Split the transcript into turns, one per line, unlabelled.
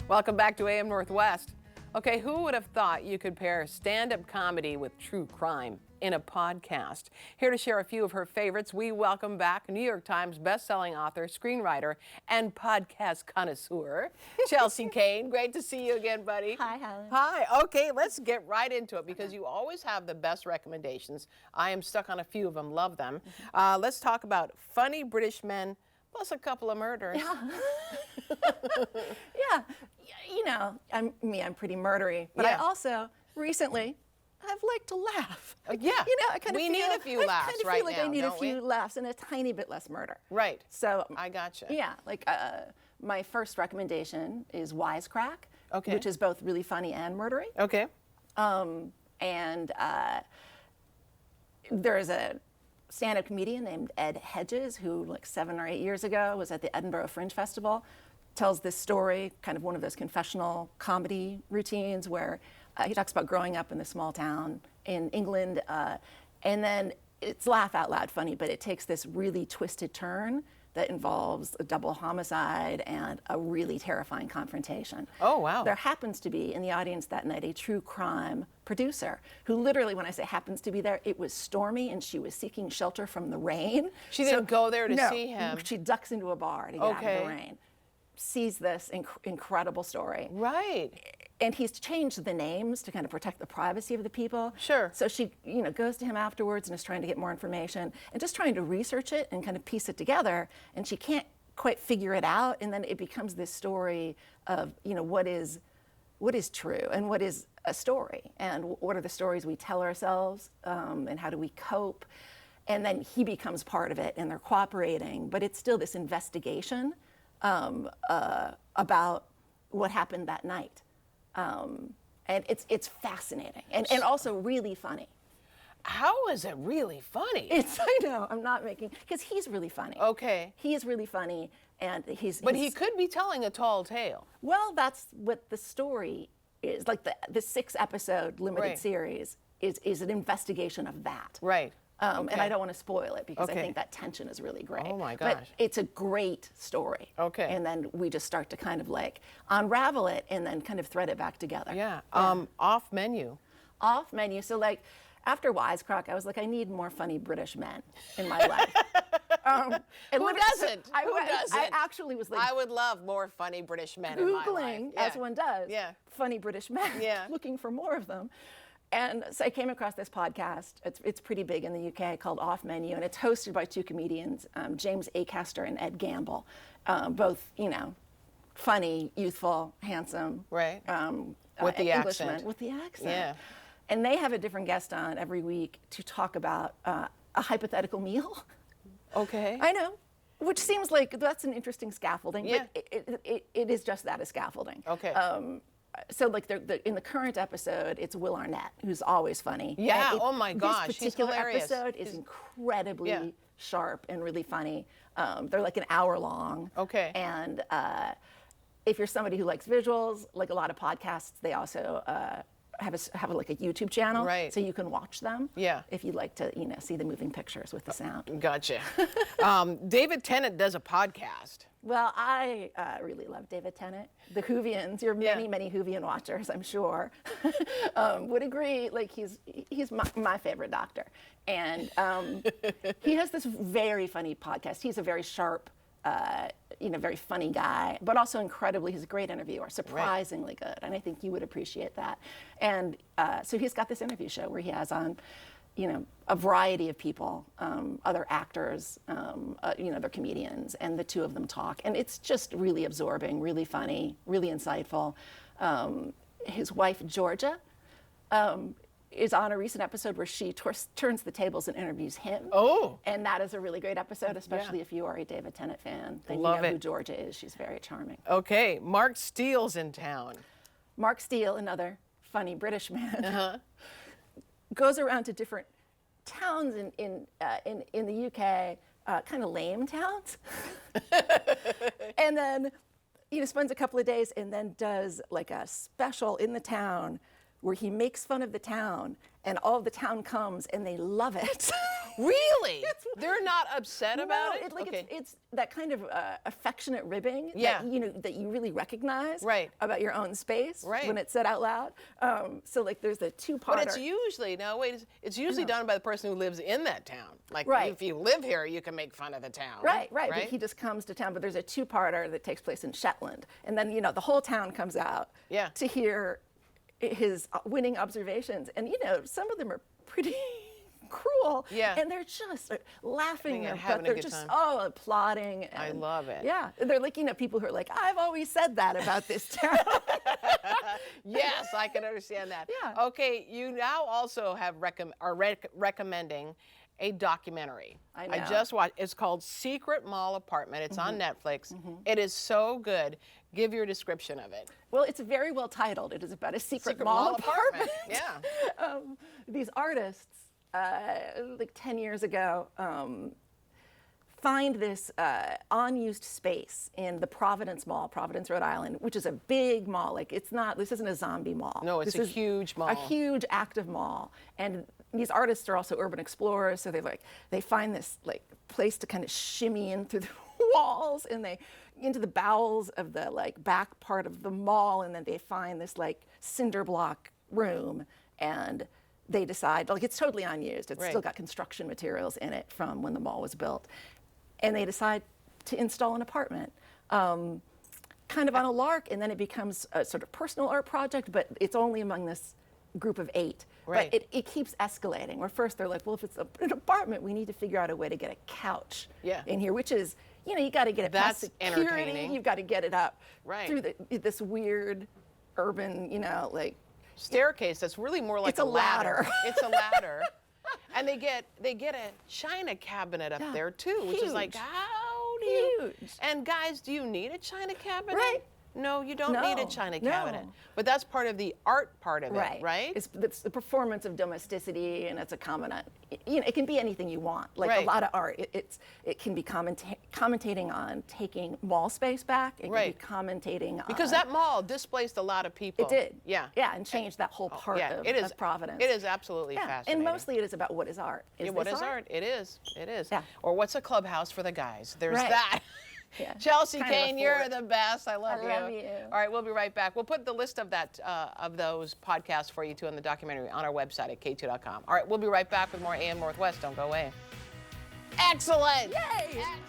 Welcome back to AM Northwest. Okay, who would have thought you could pair stand-up comedy with true crime in a podcast? Here to share a few of her favorites, we welcome back New York Times best-selling author, screenwriter, and podcast connoisseur, Chelsea Cain. Great to see you again, buddy.
Hi, Helen.
Hi. Okay, let's get right into it because you always have the best recommendations. I am stuck on a few of them, love them. Let's talk about funny British men plus a couple of murders.
Yeah. Yeah. You know, I'm pretty murdery, but I also recently I've liked to laugh.
Yeah.
You know, I kind of
we need a few laughs
kind of
right
feel like
now,
I need a
don't we?
few laughs and a tiny bit less murder.
Right.
So
I gotcha.
Yeah, like my first recommendation is Wisecrack,
Okay.
which is both really funny and murdery.
Okay.
And there's a stand-up comedian named Ed Hedges who, like 7 or 8 years ago, was at the Edinburgh Fringe Festival. Tells this story, kind of one of those confessional comedy routines where he talks about growing up in this small town in England, and then it's laugh out loud funny, but it takes this really twisted turn that involves a double homicide and a really terrifying confrontation.
Oh, wow.
There happens to be in the audience that night a true crime producer who literally, when I say happens to be there, it was stormy and she was seeking shelter from the rain.
She didn't go there to see him.
She ducks into a bar to get out of the rain. Sees this incredible story.
Right.
And he's changed the names to kind of protect the privacy of the people.
Sure.
So she, goes to him afterwards and is trying to get more information and just trying to research it and kind of piece it together. And she can't quite figure it out. And then it becomes this story of, what is true and what is a story and what are the stories we tell ourselves and how do we cope. And then he becomes part of it and they're cooperating, but it's still this investigation about what happened that night. And it's fascinating and also really funny.
How is it really funny?
I know, I'm not making, because he's really funny.
Okay.
He is really funny and
But he could be telling a tall tale.
Well, that's what the story is. Like the 6-episode limited series is an investigation of that.
Right.
And I don't want to spoil it because I think that tension is really great.
Oh my gosh.
But it's a great story.
Okay.
And then we just start to kind of like unravel it and then kind of thread it back together.
Yeah. Off menu.
Off menu. So like after Wisecrack, I was like, I need more funny British men in my life.
And Who doesn't?
I actually was like,
I would love more funny British men in my life.
Googling, as one does, funny British men, looking for more of them. And so I came across this podcast. It's pretty big in the UK called Off Menu, and it's hosted by 2 comedians, James Acaster and Ed Gamble, both funny, youthful, handsome,
right? With the
Englishmen,
accent.
With the accent.
Yeah.
And they have a different guest on every week to talk about a hypothetical meal.
Okay.
I know, which seems like that's an interesting scaffolding,
Yeah.
but it is just that, a scaffolding.
Okay.
So like in the current episode, it's Will Arnett, who's always funny.
Yeah, oh my gosh,
this
he's
particular
hilarious.
episode is incredibly sharp and really funny. They're like an hour long.
Okay.
And if you're somebody who likes visuals, like a lot of podcasts, they also have like a YouTube channel,
right?
So you can watch them.
Yeah.
If you'd like to, see the moving pictures with the sound.
Gotcha. David Tennant does a podcast.
Well, I really love David Tennant. The Whovians, your many Whovian watchers, I'm sure, would agree. Like he's my favorite doctor, and he has this very funny podcast. He's a very sharp, very funny guy, but also he's a great interviewer, surprisingly good, and I think you would appreciate that. And so he's got this interview show where he has on, a variety of people, other actors, they're comedians, and the 2 of them talk. And it's just really absorbing, really funny, really insightful. His wife, Georgia, is on a recent episode where she turns the tables and interviews him.
Oh.
And that is a really great episode, especially if you are a David Tennant fan. Then
Love
you know
it.
who Georgia is. She's very charming.
Okay, Mark Steele's in town.
Mark Steele, another funny British man, goes around to different towns in the UK, kind of lame towns, and then spends a couple of days and then does like a special in the town where he makes fun of the town and all of the town comes and they love it.
Really? They're not upset about it?
It's that kind of affectionate ribbing
Yeah.
that, that you really recognize
Right.
about your own space
Right.
when it's said out loud. So like there's a two-parter.
But it's usually, it's usually done by the person who lives in that town. Like,
Right.
if you live here, you can make fun of the town.
Right. But he just comes to town. But there's a two-parter that takes place in Shetland. And then, the whole town comes out
Yeah.
to hear his winning observations. And, some of them are pretty cruel.
Yeah.
And they're just laughing
And
their
having
butt.
a
They're
good
just,
time.
applauding. And,
I love it.
Yeah. They're looking at people who are like, I've always said that about this town.
Yes, I can understand that.
Yeah.
Okay, you now also have recommending a documentary.
I know.
just watched. It's called Secret Mall Apartment. It's on Netflix. It is so good. Give your description of it.
Well, it's very well titled. It is about a secret
Mall
apartment.
Yeah.
These artists, like 10 years ago, find this unused space in the Providence Mall, Providence, Rhode Island, which is a big mall. Like this isn't a zombie mall.
No, it's
this
a huge mall.
A huge active mall. And these artists are also urban explorers, so they find this place to kind of shimmy in through the walls, and they into the bowels of the back part of the mall, and then they find this cinder block room, and they decide it's totally unused. It's still got construction materials in it from when the mall was built, and they decide to install an apartment. Kind of on a lark, and then it becomes a sort of personal art project, but it's only among this group of 8.
Right.
But it keeps escalating. Where first they're like, well, if it's an apartment, we need to figure out a way to get a couch in here, which is, you got to get it past security.
Entertaining.
You've got to get it up
Right.
through this weird urban,
Staircase that's really more like
It's a ladder.
It's a ladder. And they get a china cabinet up there too, which is like,
Huge.
how do you?
Huge.
And guys, do you need a china cabinet?
Right.
No, you don't need a
No,
china
no.
cabinet. But that's part of the art part of it, right?
It's the performance of domesticity, and it's a comment on, it can be anything you want. Like
Right.
a lot of art, it can be commentating on taking mall space back. It can
Right.
be commentating on.
Because that mall displaced a lot of people.
It did.
Yeah.
Yeah, and changed that whole part of Providence.
It is absolutely
Yeah,
fascinating.
and mostly it is about what is art.
What is art? It is. It is.
Yeah.
Or what's a clubhouse for the guys? There's
Right.
that.
Yeah.
Chelsea
Kind of a
Cain, you're
fort.
the best. I love you.
I love you.
All right, we'll be right back. We'll put the list of of those podcasts for you too in the documentary on our website at k2.com. All right, we'll be right back with more AM Northwest. Don't go away. Excellent.
Yay!
Excellent.